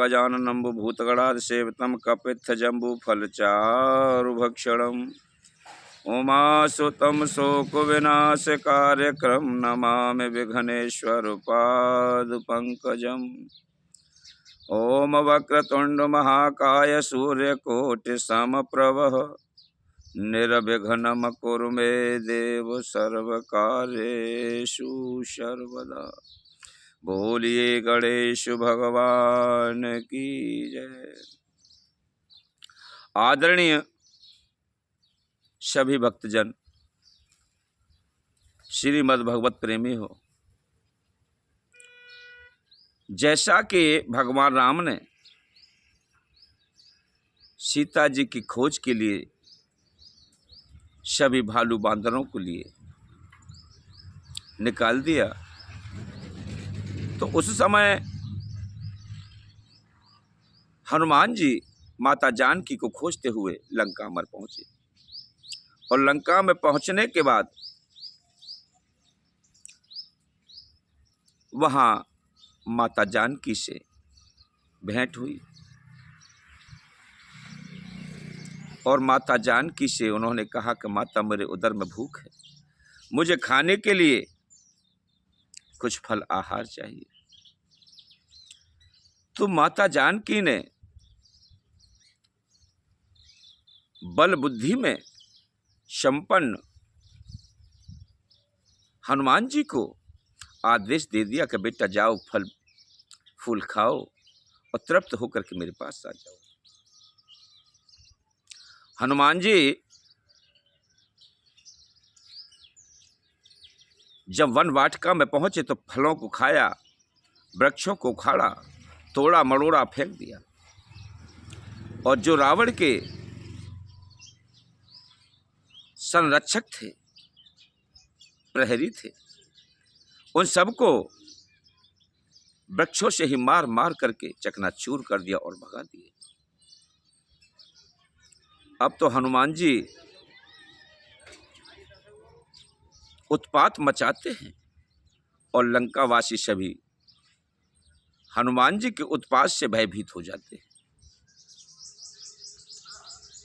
गजाननं भूतगणाधिसेवितं कपित्थजम्बूफलचारुभक्षणम् उमासुतं शोकविनाशकार्यक्रम नमामि विघ्नेश्वरपादपङ्कजम्। ॐ वक्रतुण्डमहाकाय सूर्यकोटिसमप्रभः निर्विघ्नं कुरु मे देव सर्वकार्येषु सर्वदा। बोलिए गणेश भगवान की जय। आदरणीय सभी भक्तजन, श्रीमद् भगवत प्रेमी हो, जैसा कि भगवान राम ने सीता जी की खोज के लिए सभी भालू बांदरों को लिए निकाल दिया, तो उस समय हनुमान जी माता जानकी को खोजते हुए लंका में पहुंचे। और लंका में पहुंचने के बाद वहां माता जानकी से भेंट हुई और माता जानकी से उन्होंने कहा कि माता, मेरे उदर में भूख है, मुझे खाने के लिए कुछ फल आहार चाहिए। तो माता जानकी ने बल बुद्धि में संपन्न हनुमान जी को आदेश दे दिया कि बेटा जाओ, फल फूल खाओ और तृप्त होकर के मेरे पास आ जाओ। हनुमान जी जब वन वाटिका में पहुंचे तो फलों को खाया, वृक्षों को उखाड़ा, तोड़ा मड़ोड़ा फेंक दिया। और जो रावण के संरक्षक थे, प्रहरी थे, उन सबको वृक्षों से ही मार मार करके चकनाचूर कर दिया और भगा दिए। अब तो हनुमान जी उत्पात मचाते हैं और लंकावासी सभी हनुमान जी के उत्पात से भयभीत हो जाते हैं।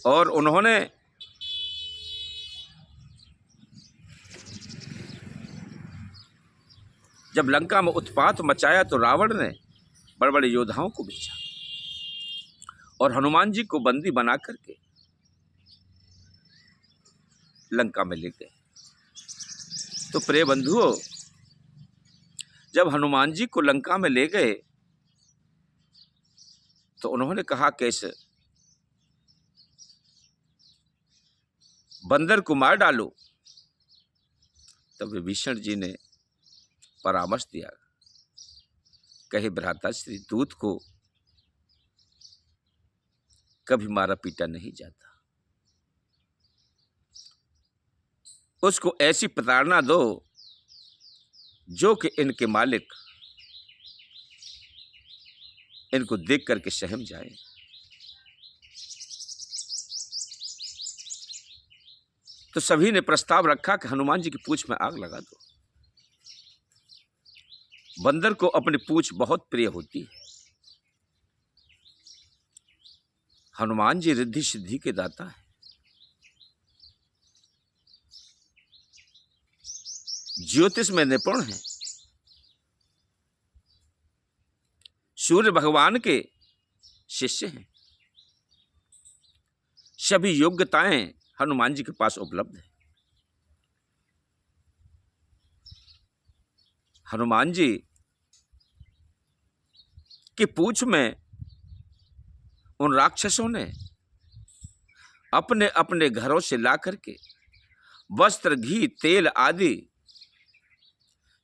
और उन्होंने जब लंका में उत्पात मचाया तो रावण ने बड़े बड़े योद्धाओं को भेजा और हनुमान जी को बंदी बना करके लंका में ले गए। तो प्रिय बंधुओं, जब हनुमान जी को लंका में ले गए तो उन्होंने कहा कैसे बंदर को मार डालो। तब विभीषण जी ने परामर्श दिया, कहे भ्राता श्री, दूत को कभी मारा पीटा नहीं जाता, उसको ऐसी प्रताड़ना दो जो कि इनके मालिक इनको देख करके सहम जाए। तो सभी ने प्रस्ताव रखा कि हनुमान जी की पूंछ में आग लगा दो। बंदर को अपनी पूंछ बहुत प्रिय होती है। हनुमान जी रिद्धि सिद्धि के दाता है, ज्योतिष में निपुण है, सूर्य भगवान के शिष्य हैं। सभी योग्यताएं हनुमान जी के पास उपलब्ध है। हनुमान जी की पूंछ में उन राक्षसों ने अपने अपने घरों से ला करके वस्त्र, घी, तेल आदि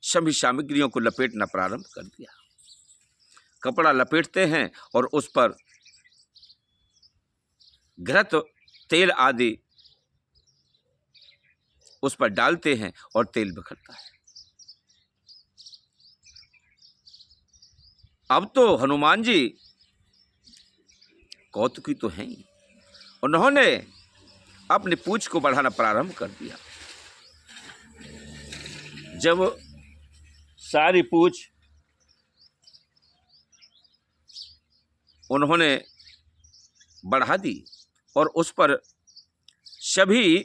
सभी सामग्रियों को लपेटना प्रारंभ कर दिया। कपड़ा लपेटते हैं और उस पर घृत, तेल आदि उस पर डालते हैं और तेल बिखरता है। अब तो हनुमान जी कौतुकी तो हैं ही, उन्होंने अपनी पूंछ को बढ़ाना प्रारंभ कर दिया। जब सारी पूंछ उन्होंने बढ़ा दी और उस पर सभी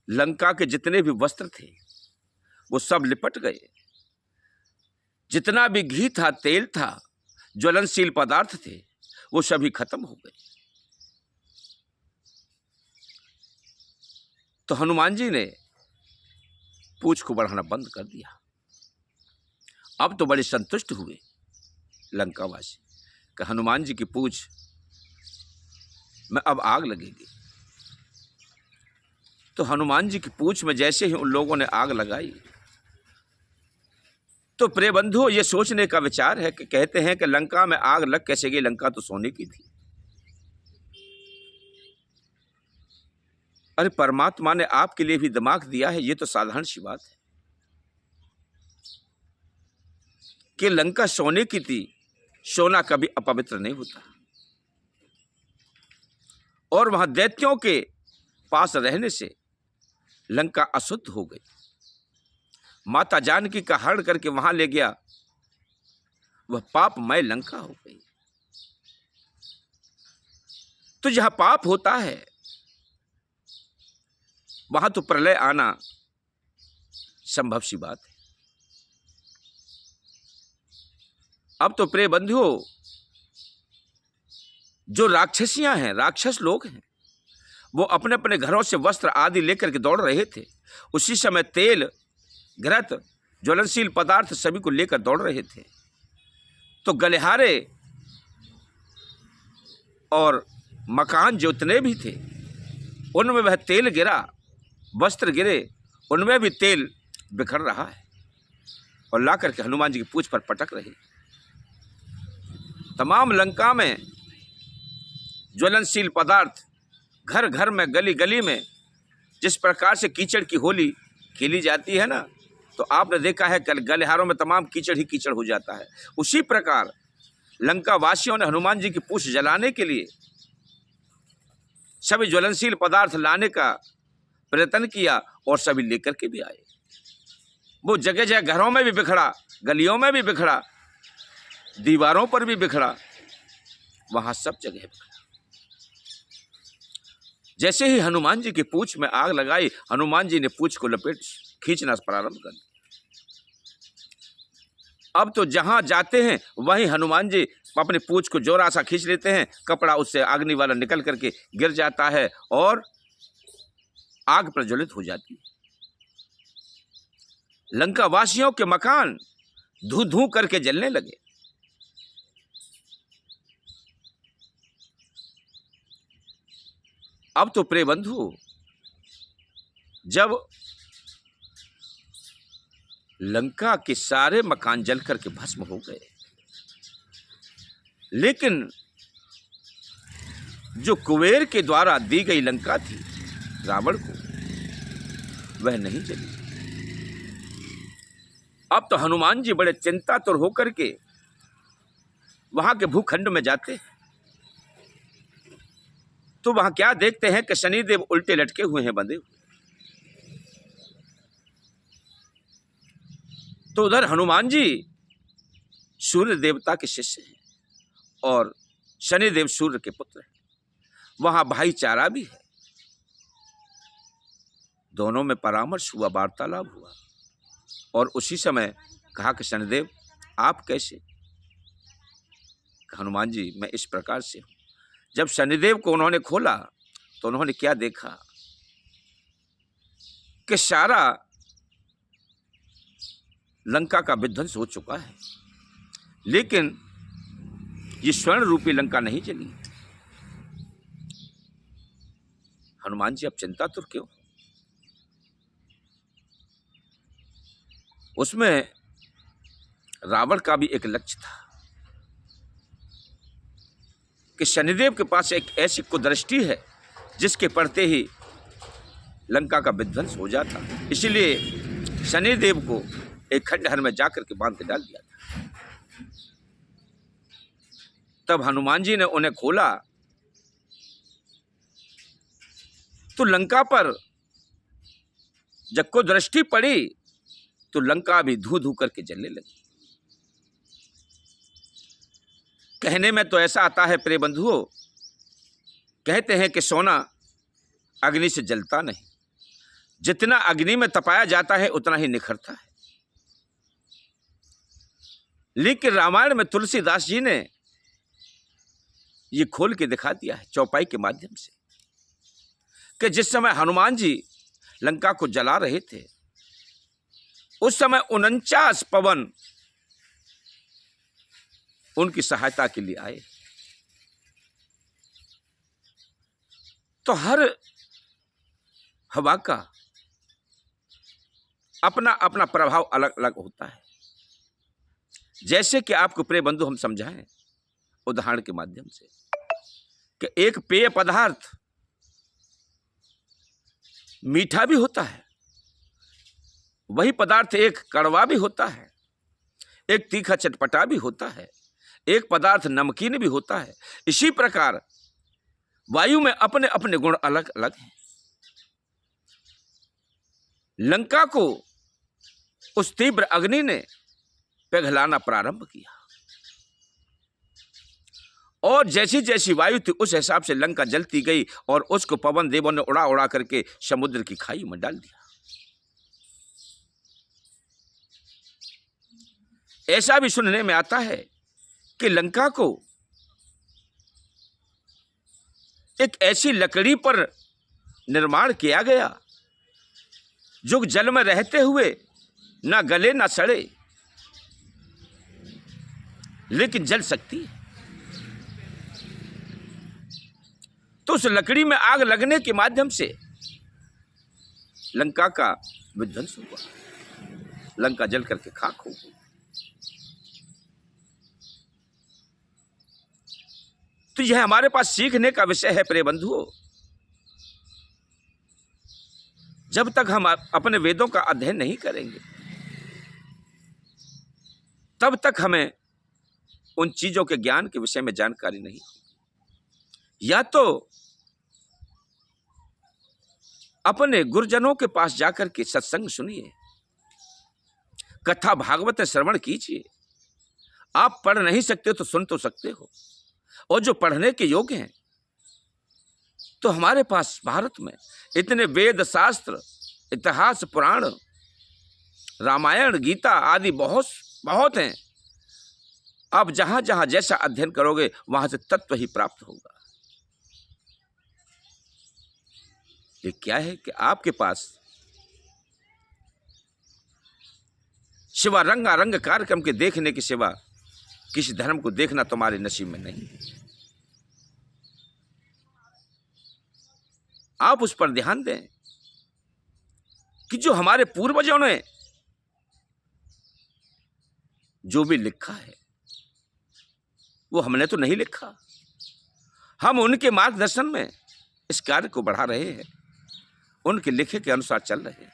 लंका के जितने भी वस्त्र थे वो सब लिपट गए। जितना भी घी था, तेल था, ज्वलनशील पदार्थ थे, वो सभी खत्म हो गए। तो हनुमान जी ने पूंछ को बढ़ाना बंद कर दिया। अब तो बड़े संतुष्ट हुए लंकावासी कि हनुमान जी की पूंछ में अब आग लगेगी। तो हनुमान जी की पूंछ में जैसे ही उन लोगों ने आग लगाई तो प्रिय बंधुओं, ये सोचने का विचार है कि कहते हैं कि लंका में आग लग कैसे गई, लंका तो सोने की थी। अरे परमात्मा ने आपके लिए भी दिमाग दिया है, ये तो साधारण सी बात है कि लंका सोने की थी। सोना कभी अपवित्र नहीं होता और वहां दैत्यों के पास रहने से लंका अशुद्ध हो गई। माता जानकी का हरण करके वहां ले गया, वह पापमय लंका हो गई। तो जहां पाप होता है वहां तो प्रलय आना संभव सी बात है। अब तो प्रिय बंधुओं, जो राक्षसियां हैं, राक्षस लोग हैं, वो अपने अपने घरों से वस्त्र आदि लेकर के दौड़ रहे थे। उसी समय तेल, घृत, ज्वलनशील पदार्थ सभी को लेकर दौड़ रहे थे। तो गलिहारे और मकान जितने भी थे उनमें वह तेल गिरा, वस्त्र गिरे, उनमें भी तेल बिखर रहा है और ला करके हनुमान जी की पूंछ पर पटक रहे। तमाम लंका में ज्वलनशील पदार्थ, घर घर में, गली गली में जिस प्रकार से कीचड़ की होली खेली जाती है ना, तो आपने देखा है गलिहारों में तमाम कीचड़ ही कीचड़ हो जाता है। उसी प्रकार लंका वासियों ने हनुमान जी की पूंछ जलाने के लिए सभी ज्वलनशील पदार्थ लाने का प्रयत्न किया और सभी लेकर के भी आए। वो जगह जगह घरों में भी बिखरा, गलियों में भी बिखरा, दीवारों पर भी बिखरा, वहां सब जगह बिखरा। जैसे ही हनुमान जी की पूंछ में आग लगाई, हनुमान जी ने पूंछ को लपेट खींचना प्रारंभ कर दिया। अब तो जहां जाते हैं वहीं हनुमान जी अपने पूंछ को जोरा सा खींच लेते हैं, कपड़ा उससे अग्नि वाला निकल करके गिर जाता है और आग प्रज्वलित हो जाती है। लंका वासियों के मकान धू धू करके जलने लगे। अब तो प्रिय बंधु, जब लंका के सारे मकान जल करके भस्म हो गए, लेकिन जो कुबेर के द्वारा दी गई लंका थी रावण को, वह नहीं जली। अब तो हनुमान जी बड़े चिंतातुर होकर के वहां के भूखंड में जाते हैं तो वहां क्या देखते हैं कि शनिदेव उल्टे लटके हुए हैं, बंधे हुए। तो उधर हनुमान जी सूर्य देवता के शिष्य हैं और शनिदेव सूर्य के पुत्र हैं। वहां भाईचारा भी है, दोनों में परामर्श हुआ, वार्तालाप हुआ और उसी समय कहा कि शनिदेव आप कैसे? हनुमान जी मैं इस प्रकार से हूं। जब शनिदेव को उन्होंने खोला तो उन्होंने क्या देखा कि सारा लंका का विध्वंस हो चुका है, लेकिन ये स्वर्ण रूपी लंका नहीं जली। हनुमान जी अब चिंतातुर क्यों? उसमें रावण का भी एक लक्ष्य था कि शनिदेव के पास एक ऐसी कुदृष्टि है जिसके पड़ते ही लंका का विध्वंस हो जाता। इसलिए शनिदेव को एक खंडहर में जाकर के बांध के डाल दिया था। तब हनुमान जी ने उन्हें खोला तो लंका पर जब को दृष्टि पड़ी तो लंका भी धू धू करके जलने लगी। कहने में तो ऐसा आता है प्रिय बंधुओं, कहते हैं कि सोना अग्नि से जलता नहीं, जितना अग्नि में तपाया जाता है उतना ही निखरता है। लेकिन रामायण में तुलसीदास जी ने ये खोल के दिखा दिया है चौपाई के माध्यम से कि जिस समय हनुमान जी लंका को जला रहे थे, उस समय 49 पवन उनकी सहायता के लिए आए। तो हर हवा का अपना अपना प्रभाव अलग अलग होता है। जैसे कि आपको प्रिय बंधु हम समझाएं उदाहरण के माध्यम से कि एक पेय पदार्थ मीठा भी होता है, वही पदार्थ एक कड़वा भी होता है, एक तीखा चटपटा भी होता है, एक पदार्थ नमकीन भी होता है। इसी प्रकार वायु में अपने अपने गुण अलग अलग हैं। लंका को उस तीव्र अग्नि ने पिघलाना प्रारंभ किया और जैसी जैसी वायु थी उस हिसाब से लंका जलती गई और उसको पवन देवों ने उड़ा उड़ा करके समुद्र की खाई में डाल दिया। ऐसा भी सुनने में आता है कि लंका को एक ऐसी लकड़ी पर निर्माण किया गया जो जल में रहते हुए ना गले ना सड़े, लेकिन जल सकती है। तो उस लकड़ी में आग लगने के माध्यम से लंका का विध्वंस हुआ, लंका जल करके खाक हो गई। तो यह हमारे पास सीखने का विषय है प्रिय बंधुओं। जब तक हम अपने वेदों का अध्ययन नहीं करेंगे तब तक हमें उन चीजों के ज्ञान के विषय में जानकारी नहीं होगी। या तो अपने गुरुजनों के पास जाकर के सत्संग सुनिए, कथा भागवत श्रवण कीजिए। आप पढ़ नहीं सकते तो सुन तो सकते हो, और जो पढ़ने के योग्य हैं तो हमारे पास भारत में इतने वेद शास्त्र, इतिहास, पुराण, रामायण, गीता आदि बहुत बहुत हैं। आप जहां जहां जैसा अध्ययन करोगे वहां से तत्व ही प्राप्त होगा। ये क्या है कि आपके पास सिवा रंगारंग कार्यक्रम के देखने के सिवा किसी धर्म को देखना तुम्हारे नसीब में नहीं है। आप उस पर ध्यान दें कि जो हमारे पूर्वजों ने जो भी लिखा है वो हमने तो नहीं लिखा, हम उनके मार्गदर्शन में इस कार्य को बढ़ा रहे हैं, उनके लिखे के अनुसार चल रहे हैं।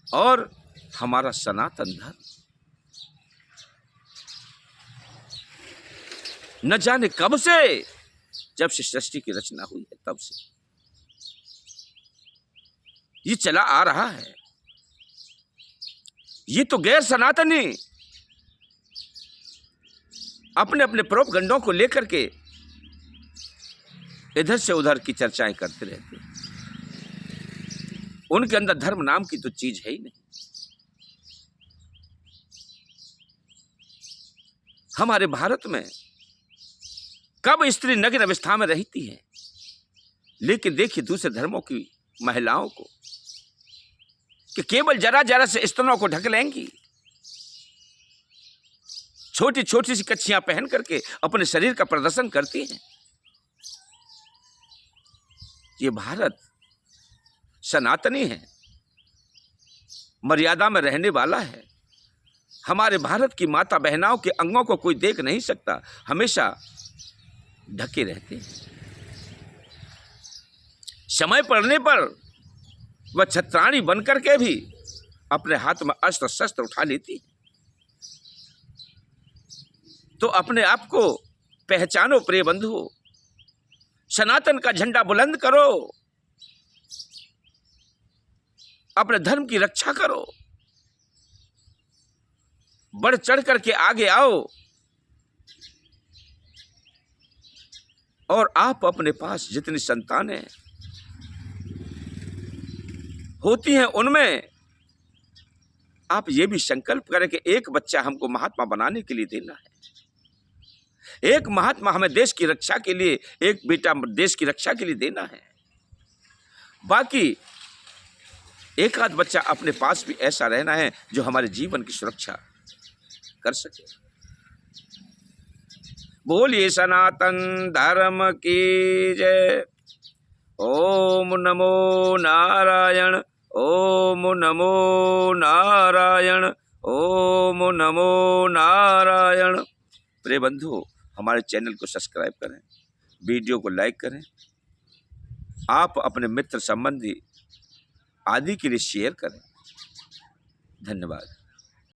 और हमारा सनातन धर्म न जाने कब से, जब से सृष्टि की रचना हुई है तब से ये चला आ रहा है। ये तो गैर सनातनी अपने अपने प्रोपगंडों को लेकर के इधर से उधर की चर्चाएं करते रहते हैं। उनके अंदर धर्म नाम की तो चीज है ही नहीं। हमारे भारत में कब स्त्री नग्न अवस्था में रहती है, लेकिन देखिए दूसरे धर्मों की महिलाओं को कि केवल जरा जरा से स्तनों को ढक लेंगी, छोटी छोटी सी कच्छियां पहन करके अपने शरीर का प्रदर्शन करती हैं। ये भारत सनातनी है, मर्यादा में रहने वाला है। हमारे भारत की माता बहनाओं के अंगों को कोई देख नहीं सकता, हमेशा ढके रहते हैं। समय पड़ने पर वह छत्राणी बनकर के भी अपने हाथ में अस्त्र शस्त्र उठा लेती है। तो अपने आप को पहचानो प्रिय बंधुओं, सनातन का झंडा बुलंद करो, अपने धर्म की रक्षा करो, बढ़ चढ़ करके आगे आओ और आप अपने पास जितनी संतानें होती हैं उनमें आप ये भी संकल्प करें कि एक बच्चा हमको महात्मा बनाने के लिए देना है, एक महात्मा हमें देश की रक्षा के लिए, एक बेटा देश की रक्षा के लिए देना है। बाकी एक आध बच्चा अपने पास भी ऐसा रहना है जो हमारे जीवन की सुरक्षा कर सके। बोलिए सनातन धर्म की जय। ओम नमो नारायण, ओम नमो नारायण, ओम नमो नारायण। प्रिय बंधु, हमारे चैनल को सब्सक्राइब करें, वीडियो को लाइक करें, आप अपने मित्र संबंधी आदि के लिए शेयर करें। धन्यवाद।